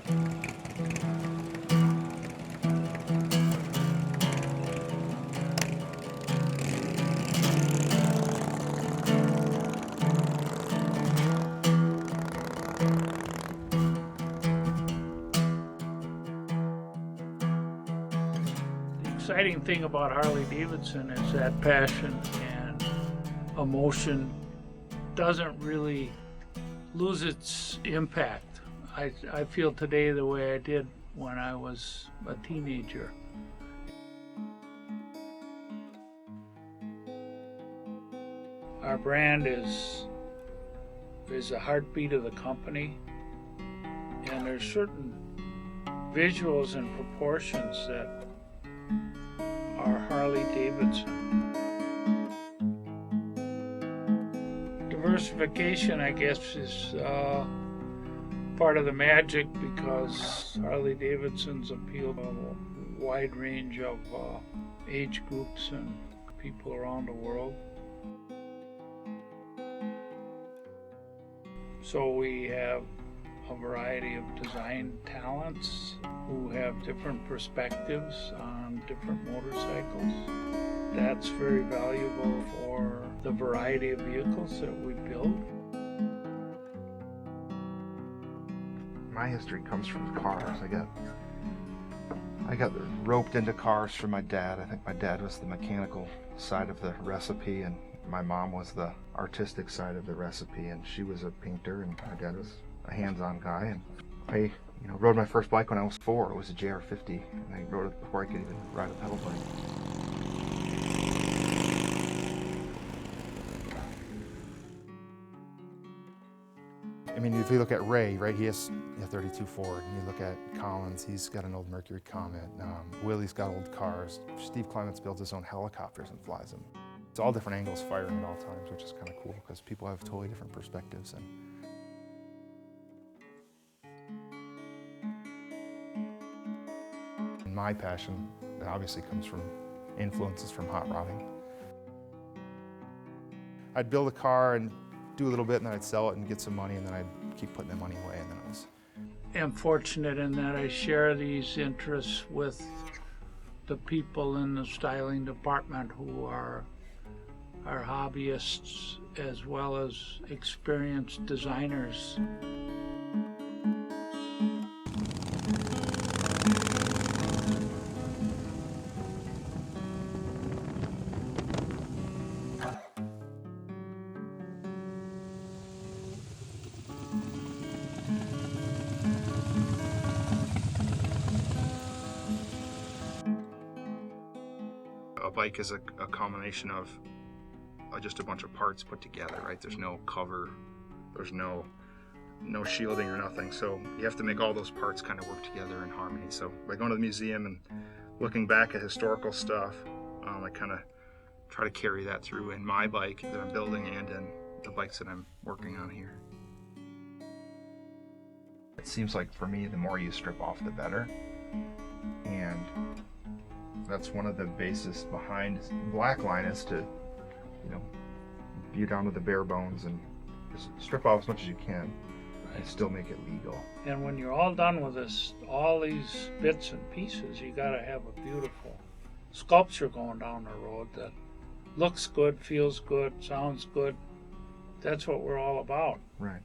The exciting thing about Harley-Davidson is that passion and emotion doesn't really lose its impact. I feel today the way I did when I was a teenager. Our brand is the heartbeat of the company, and there's certain visuals and proportions that are Harley-Davidson. Diversification, I guess, is part of the magic because Harley-Davidson's appeal to a wide range of age groups and people around the world. So we have a variety of design talents who have different perspectives on different motorcycles. That's very valuable for the variety of vehicles that we build. My history comes from cars. I got roped into cars from my dad. I think my dad was the mechanical side of the recipe, and my mom was the artistic side of the recipe, and she was a painter, and my dad was a hands-on guy. And I rode my first bike when I was 4. It was a JR50, and I rode it before I could even ride a pedal bike. I mean, if you look at Ray, right, he has a 32 Ford. And you look at Collins, he's got an old Mercury Comet. Willie's got old cars. Steve Clements builds his own helicopters and flies them. It's all different angles firing at all times, which is kind of cool because people have totally different perspectives. And my passion obviously comes from influences from hot rodding. I'd build a car and do a little bit, and then I'd sell it and get some money, and then I'd keep putting the money away, and then it was... I'm fortunate in that I share these interests with the people in the styling department who are hobbyists as well as experienced designers. A bike is a combination of just a bunch of parts put together, right? There's no cover, there's no shielding or nothing, so you have to make all those parts kind of work together in harmony. So by going to the museum and looking back at historical stuff, I kind of try to carry that through in my bike that I'm building and in the bikes that I'm working on here. It seems like for me, the more you strip off, the better. And that's one of the bases behind Blackline, is to, view down to the bare bones and just strip off as much as you can and still make it legal. And when you're all done with this, all these bits and pieces, you gotta have a beautiful sculpture going down the road that looks good, feels good, sounds good. That's what we're all about. Right.